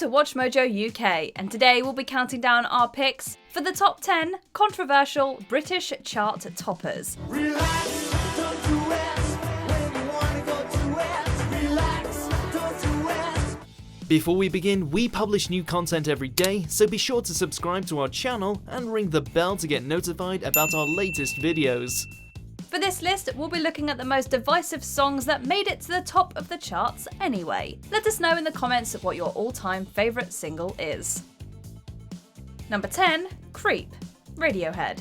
to WatchMojoUK, and today we'll be counting down our picks for the top 10 controversial British chart toppers. Relax, don't do it. When you wanna go to it. Relax, don't do it. Before we begin, we publish new content every day, so be sure to subscribe to our channel and ring the bell to get notified about our latest videos. For this list, we'll be looking at the most divisive songs that made it to the top of the charts anyway. Let us know in the comments what your all-time favourite single is. Number 10, Creep, Radiohead.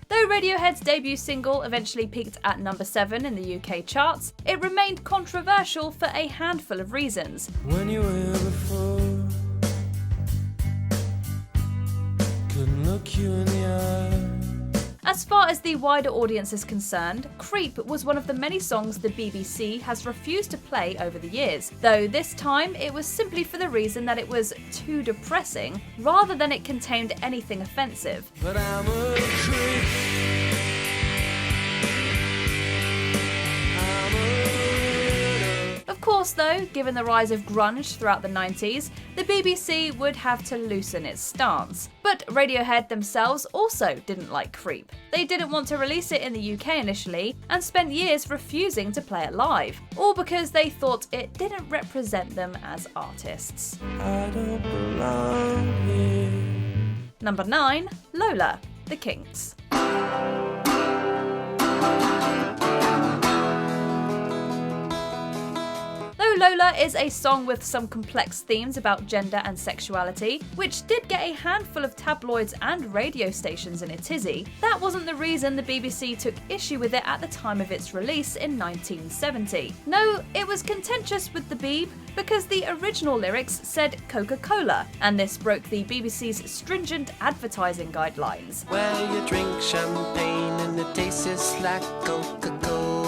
Though Radiohead's debut single eventually peaked at number 7 in the UK charts, it remained controversial for a handful of reasons. When you were before, couldn't look you in the eye. As far as the wider audience is concerned, Creep was one of the many songs the BBC has refused to play over the years, though this time it was simply for the reason that it was too depressing, rather than it contained anything offensive. But I'm a creep. Of course though, given the rise of grunge throughout the 90s, the BBC would have to loosen its stance. But Radiohead themselves also didn't like Creep. They didn't want to release it in the UK initially and spent years refusing to play it live, all because they thought it didn't represent them as artists. I don't belong here. Number 9, Lola, The Kinks. Lola is a song with some complex themes about gender and sexuality, which did get a handful of tabloids and radio stations in a tizzy. That wasn't the reason the BBC took issue with it at the time of its release in 1970. No, it was contentious with the Beeb because the original lyrics said Coca-Cola, and this broke the BBC's stringent advertising guidelines. Well, you drink champagne and it tastes like Coca-Cola.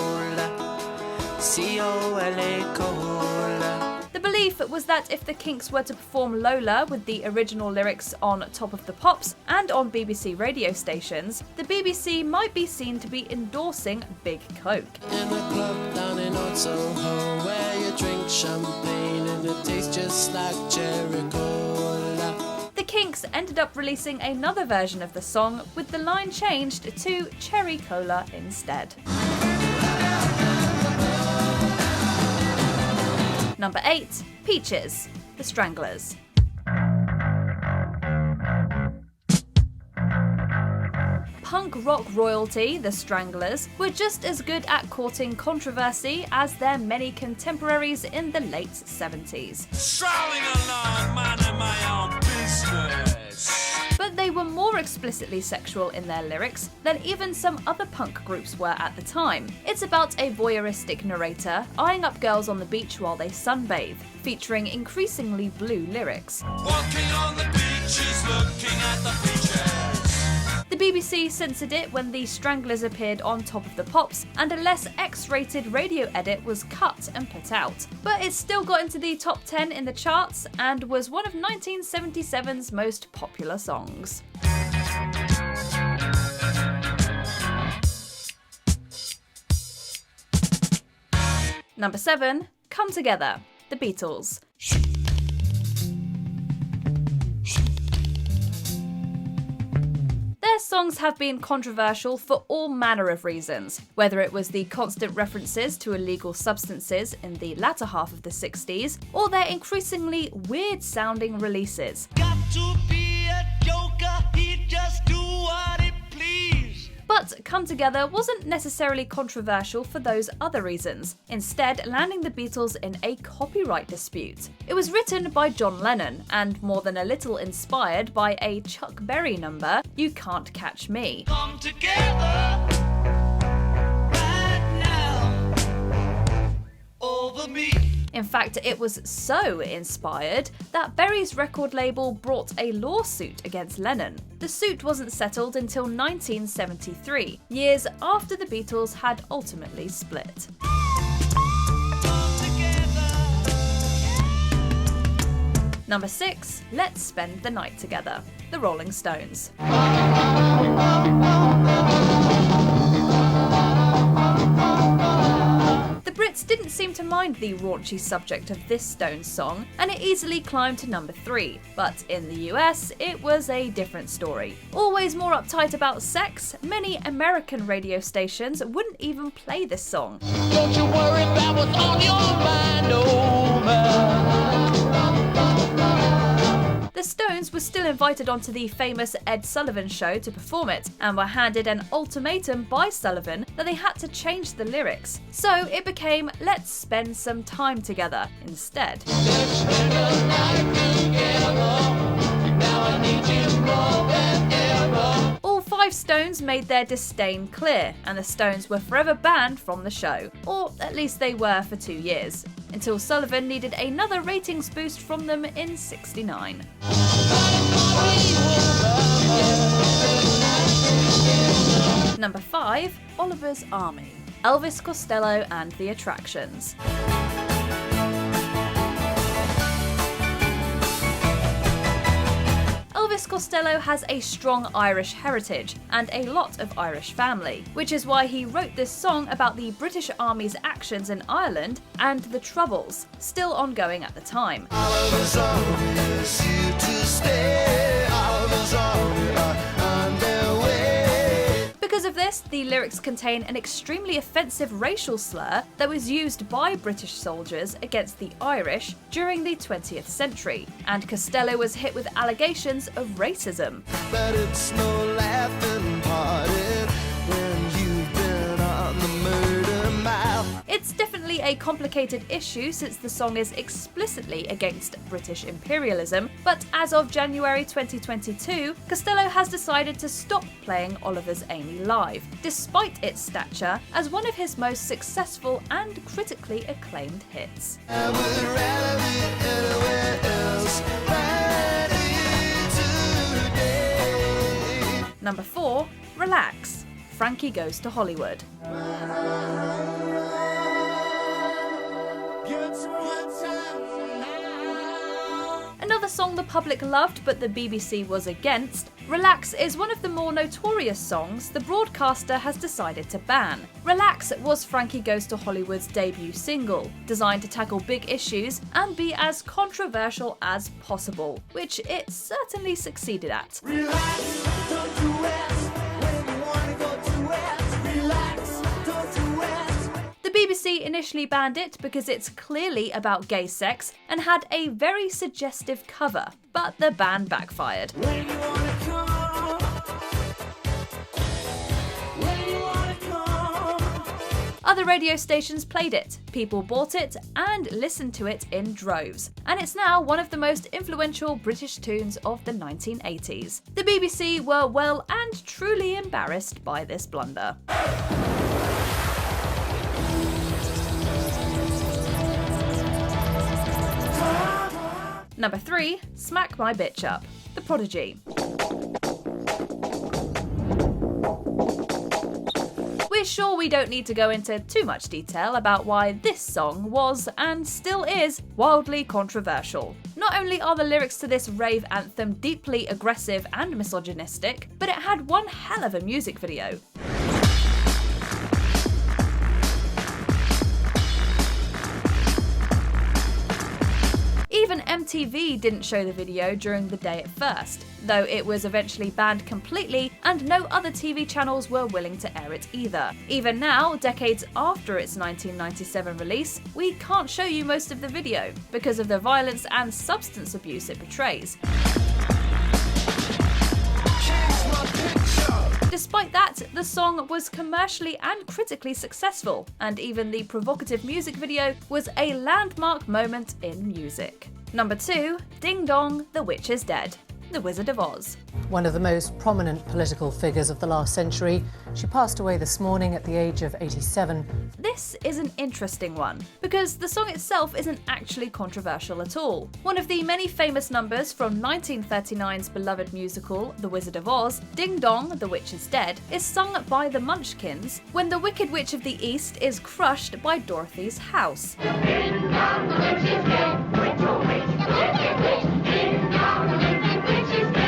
C-O-L-A Cola. The belief was that if the Kinks were to perform Lola with the original lyrics on Top of the Pops and on BBC radio stations, the BBC might be seen to be endorsing Big Coke. In a club down in Old Soho, where you drink champagne and it tastes just like cherry cola. The Kinks ended up releasing another version of the song with the line changed to Cherry Cola instead. Number 8, Peaches, The Stranglers. Punk rock royalty, the Stranglers, were just as good at courting controversy as their many contemporaries in the late 70s. Strolling along, minding my own business. But they were more explicitly sexual in their lyrics than even some other punk groups were at the time. It's about a voyeuristic narrator eyeing up girls on the beach while they sunbathe, featuring increasingly blue lyrics. Walking on the beaches, looking at the beaches. The BBC censored it when the Stranglers appeared on Top of the Pops, and a less X-rated radio edit was cut and put out. But it still got into the top 10 in the charts and was one of 1977's most popular songs. Number 7, Come Together, The Beatles. Their songs have been controversial for all manner of reasons, whether it was the constant references to illegal substances in the latter half of the 60s, or their increasingly weird-sounding releases. Got to be a joker, he just do what he please. But Come Together wasn't necessarily controversial for those other reasons, instead landing the Beatles in a copyright dispute. It was written by John Lennon, and more than a little inspired by a Chuck Berry number, You Can't Catch Me. Come together right now over me. In fact, it was so inspired that Berry's record label brought a lawsuit against Lennon. The suit wasn't settled until 1973, years after the Beatles had ultimately split. Number 6, Let's Spend the Night Together, The Rolling Stones. The Brits didn't didn't seem to mind the raunchy subject of this Stones song, and it easily climbed to number 3. But in the US, it was a different story. Always more uptight about sex, many American radio stations wouldn't even play this song. Don't you worry about what's on your mind, oh man. The Stones were still invited onto the famous Ed Sullivan Show to perform it, and were handed an ultimatum by Sullivan that they had to change the lyrics. So it became "Let's spend some time together" instead. Let's spend a night together. Now I need you more than ever. All 5 Stones made their disdain clear, and the Stones were forever banned from the show. Or at least they were for 2 years, until Sullivan needed another ratings boost from them in '69. Number 5, Oliver's Army. Elvis Costello and the Attractions. Elvis Costello has a strong Irish heritage and a lot of Irish family, which is why he wrote this song about the British Army's actions in Ireland and the Troubles, still ongoing at the time. Because of this, the lyrics contain an extremely offensive racial slur that was used by British soldiers against the Irish during the 20th century, and Costello was hit with allegations of racism. But it's no laughing party when you've been on the murder mile. It's definitely a complicated issue since the song is explicitly against British imperialism, but as of January 2022, Costello has decided to stop playing Oliver's Amy live, despite its stature as one of his most successful and critically acclaimed hits. I would rather be anywhere else right here today. Number 4, Relax. Frankie Goes to Hollywood. Another song the public loved but the BBC was against, Relax is one of the more notorious songs the broadcaster has decided to ban. Relax was Frankie Goes to Hollywood's debut single, designed to tackle big issues and be as controversial as possible, which it certainly succeeded at. Relax, don't you rest when you wanna go to rest. Relax, don't you rest. The BBC initially banned it because it's clearly about gay sex and had a very suggestive cover, but the ban backfired. When you wanna come, when you wanna come. Other radio stations played it, people bought it and listened to it in droves, and it's now one of the most influential British tunes of the 1980s. The BBC were well and truly embarrassed by this blunder. Number 3, Smack My Bitch Up, The Prodigy. We're sure we don't need to go into too much detail about why this song was, and still is, wildly controversial. Not only are the lyrics to this rave anthem deeply aggressive and misogynistic, but it had one hell of a music video. Even MTV didn't show the video during the day at first, though it was eventually banned completely and no other TV channels were willing to air it either. Even now, decades after its 1997 release, we can't show you most of the video because of the violence and substance abuse it portrays. Despite that, the song was commercially and critically successful, and even the provocative music video was a landmark moment in music. Number 2, Ding Dong, The Witch is Dead, The Wizard of Oz. One of the most prominent political figures of the last century, she passed away this morning at the age of 87. This is an interesting one, because the song itself isn't actually controversial at all. One of the many famous numbers from 1939's beloved musical, The Wizard of Oz, Ding Dong, The Witch is Dead, is sung by the Munchkins when the Wicked Witch of the East is crushed by Dorothy's house. Ding dong, the witch is dead. Witch, oh witch, wicked witch. Ding dong, the wicked witch is dead.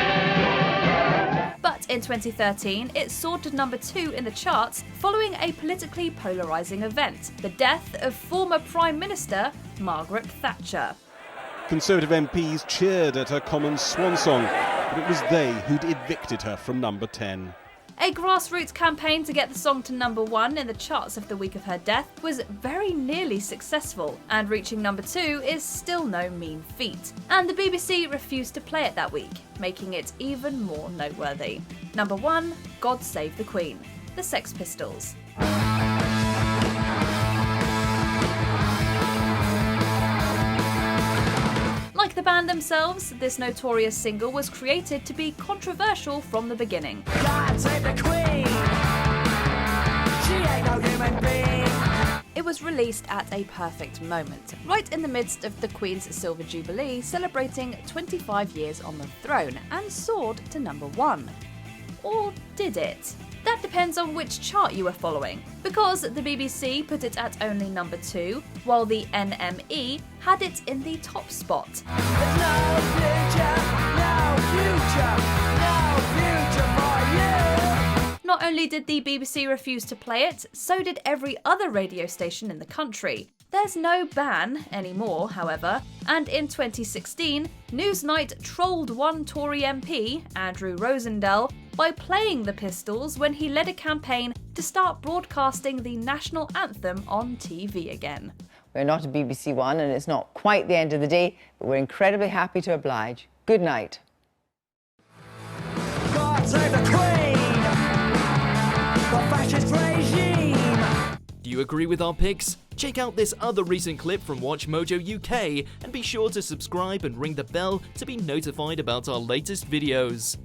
But in 2013, it soared to number 2 in the charts following a politically polarising event, the death of former Prime Minister Margaret Thatcher. Conservative MPs cheered at her Commons swan song, but it was they who'd evicted her from number 10. A grassroots campaign to get the song to number 1 in the charts of the week of her death was very nearly successful, and reaching number 2 is still no mean feat. And the BBC refused to play it that week, making it even more noteworthy. Number 1, God Save the Queen, the Sex Pistols. Like the band themselves, this notorious single was created to be controversial from the beginning. God save the Queen. She ain't no human being. It was released at a perfect moment, right in the midst of the Queen's Silver Jubilee celebrating 25 years on the throne, and soared to number 1. Or did it? That depends on which chart you were following, because the BBC put it at only number 2, while the NME had it in the top spot. There's no future, no future, no future for you. Not only did the BBC refuse to play it, so did every other radio station in the country. There's no ban anymore, however, and in 2016, Newsnight trolled one Tory MP, Andrew Rosendale, by playing the Pistols when he led a campaign to start broadcasting the national anthem on TV again. We're not a BBC One and it's not quite the end of the day, but we're incredibly happy to oblige. Good night. God save the Queen. The fascist regime. Do you agree with our picks? Check out this other recent clip from WatchMojoUK and be sure to subscribe and ring the bell to be notified about our latest videos.